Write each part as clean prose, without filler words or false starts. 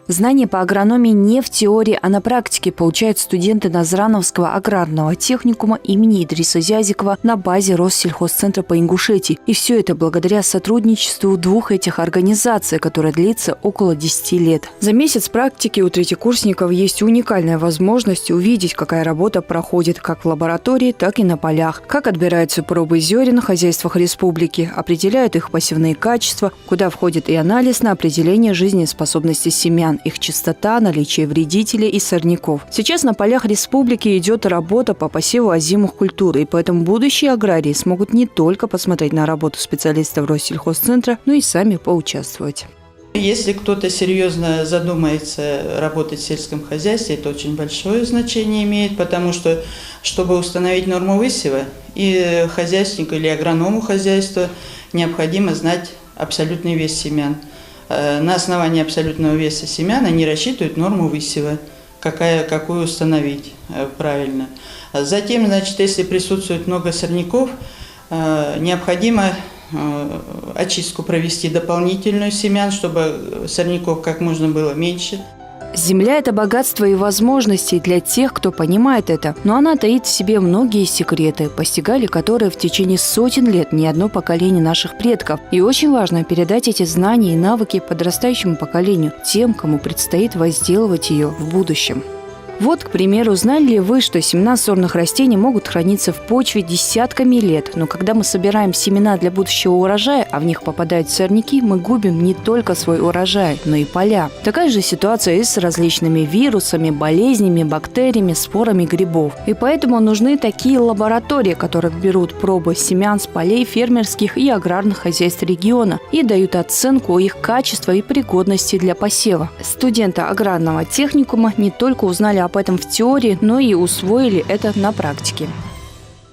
Знания по агрономии не в теории, а на практике получают студенты Назрановского аграрного техникума имени Идриса Зязикова на базе Россельхозцентра по Ингушетии. И все это благодаря сотрудничеству двух этих организаций, которое длится около 10 лет. За месяц практики у третьекурсников есть уникальная возможность увидеть, какая работа проходит как в лаборатории, так и на полях, как отбираются пробы зерен в хозяйствах республики, определяют их посевные качества, куда входит и анализ на определение жизнеспособности семян, их чистота, наличие вредителей и сорняков. Сейчас на полях республики идет работа по посеву озимых культур, и поэтому будущие аграрии смогут не только посмотреть на работу специалистов Россельхозцентра, но и сами поучаствовать. Если кто-то серьезно задумается работать в сельском хозяйстве, это очень большое значение имеет, потому что, чтобы установить норму высева, и хозяйственнику или агроному хозяйства необходимо знать абсолютный вес семян. На основании абсолютного веса семян они рассчитывают норму высева, какую установить правильно. Затем, значит, если присутствует много сорняков, необходимо очистку провести дополнительную семян, чтобы сорняков как можно было меньше. Земля – это богатство и возможности для тех, кто понимает это, но она таит в себе многие секреты, постигали которые в течение сотен лет не одно поколение наших предков. И очень важно передать эти знания и навыки подрастающему поколению, тем, кому предстоит возделывать ее в будущем. Вот, к примеру, знали ли вы, что семена сорных растений могут храниться в почве десятками лет, но когда мы собираем семена для будущего урожая, а в них попадают сорняки, мы губим не только свой урожай, но и поля. Такая же ситуация и с различными вирусами, болезнями, бактериями, спорами грибов. И поэтому нужны такие лаборатории, которые берут пробы семян с полей фермерских и аграрных хозяйств региона и дают оценку их качества и пригодности для посева. Студенты аграрного техникума не только узнали об этом в теории, но и усвоили это на практике.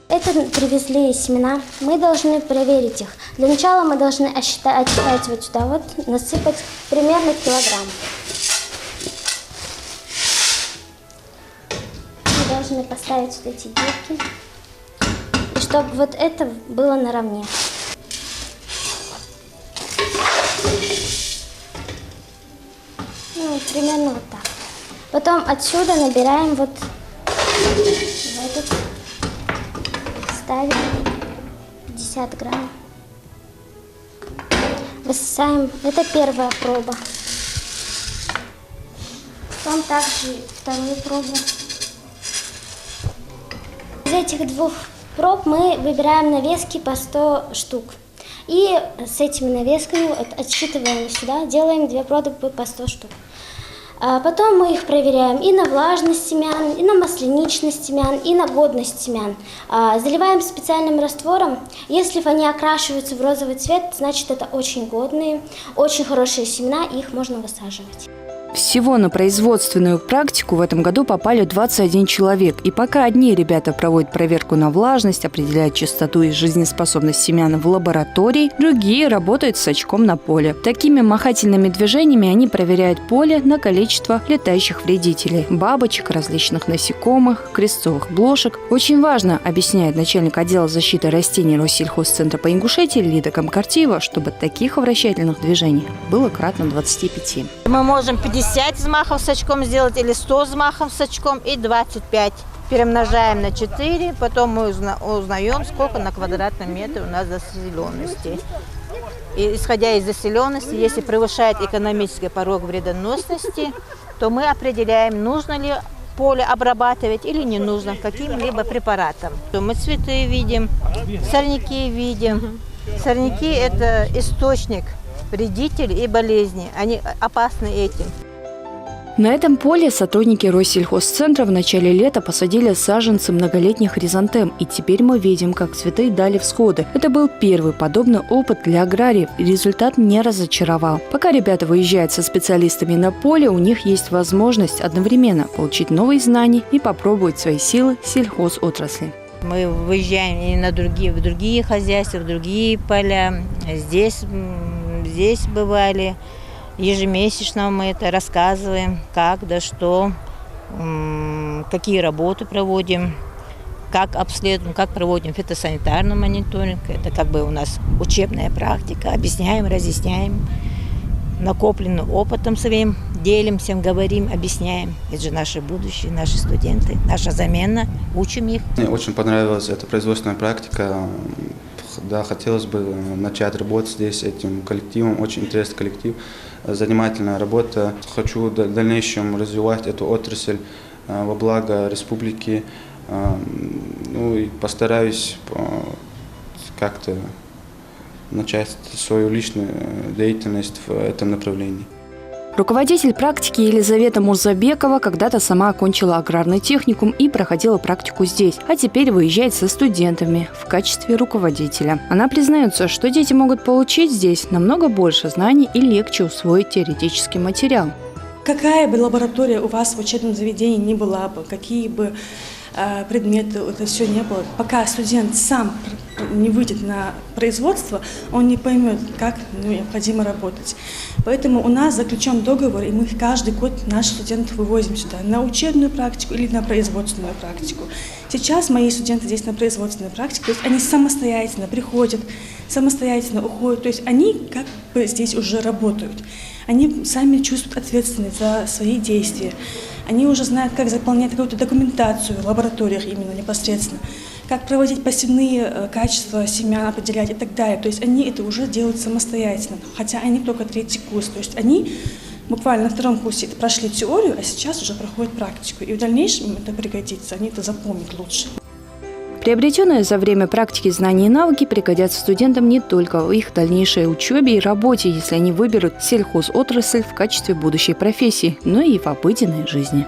Это привезли семена. Мы должны проверить их. Для начала мы должны отсчитать вот сюда, вот, насыпать примерно килограмм. Мы должны поставить вот эти дырки, и чтобы вот это было наравне. Ну, примерно вот так. Потом отсюда набираем вот в этот, ставим 50 грамм. Высосаем. Это первая проба. Потом также вторую пробу. Из этих двух проб мы выбираем навески по 100 штук. И с этими навесками отсчитываем сюда, делаем 2 пробы по 100 штук. А потом мы их проверяем и на влажность семян, и на масляничность семян, и на годность семян. Заливаем специальным раствором. Если они окрашиваются в розовый цвет, значит это очень годные, очень хорошие семена, и их можно высаживать. Всего на производственную практику в этом году попали 21 человек. И пока одни ребята проводят проверку на влажность, определяют чистоту и жизнеспособность семян в лаборатории, другие работают с очком на поле. Такими махательными движениями они проверяют поле на количество летающих вредителей – бабочек, различных насекомых, крестцовых блошек. Очень важно, объясняет начальник отдела защиты растений Россельхозцентра по Ингушетии Лида Камкартиева, чтобы таких вращательных движений было кратно 25. Мы можем 50 взмахов с очком сделать или 100 взмахов с очком и 25. Перемножаем на 4, потом мы узнаем, сколько на квадратном метре у нас заселенности. И исходя из заселенности, если превышает экономический порог вредоносности, то мы определяем, нужно ли поле обрабатывать или не нужно каким-либо препаратом. Мы цветы видим, сорняки видим. Сорняки – это источник вредителей и болезней. Они опасны этим. На этом поле сотрудники Россельхозцентра в начале лета посадили саженцы многолетних хризантем, и теперь мы видим, как цветы дали всходы. Это был первый подобный опыт для аграриев, и результат не разочаровал. Пока ребята выезжают со специалистами на поле, у них есть возможность одновременно получить новые знания и попробовать свои силы в сельхозотрасли. Мы выезжаем и в другие хозяйства, в другие поля. Здесь бывали. Ежемесячно мы это рассказываем, как, да что, какие работы проводим, как обследуем, как проводим фитосанитарный мониторинг. Это как бы у нас учебная практика. Объясняем, разъясняем, накопленным опытом своим делимся, говорим, объясняем. Это же наше будущее, наши студенты, наша замена. Учим их. Мне очень понравилась эта производственная практика. Да, хотелось бы начать работать здесь с этим коллективом. Очень интересный коллектив, занимательная работа. Хочу в дальнейшем развивать эту отрасль во благо республики. Ну и постараюсь как-то начать свою личную деятельность в этом направлении. Руководитель практики Елизавета Мурзабекова когда-то сама окончила аграрный техникум и проходила практику здесь, а теперь выезжает со студентами в качестве руководителя. Она признается, что дети могут получить здесь намного больше знаний и легче усвоить теоретический материал. Какая бы лаборатория у вас в учебном заведении ни была бы, какие бы предметы, это все не было, пока студент сам не выйдет на производство, он не поймет, как необходимо работать. Поэтому у нас заключен договор, и мы каждый год наших студентов вывозим сюда на учебную практику или на производственную практику. Сейчас мои студенты здесь на производственной практике, то есть они самостоятельно приходят, самостоятельно уходят, то есть они как бы здесь уже работают. Они сами чувствуют ответственность за свои действия. Они уже знают, как заполнять какую-то документацию в лабораториях именно непосредственно, как проводить посевные качества семян, определять и так далее. То есть они это уже делают самостоятельно, хотя они только 3-й курс. То есть они буквально на 2-м курсе прошли теорию, а сейчас уже проходят практику. И в дальнейшем им это пригодится, они это запомнят лучше. Приобретенные за время практики знания и навыки пригодятся студентам не только в их дальнейшей учебе и работе, если они выберут сельхозотрасль в качестве будущей профессии, но и в обыденной жизни.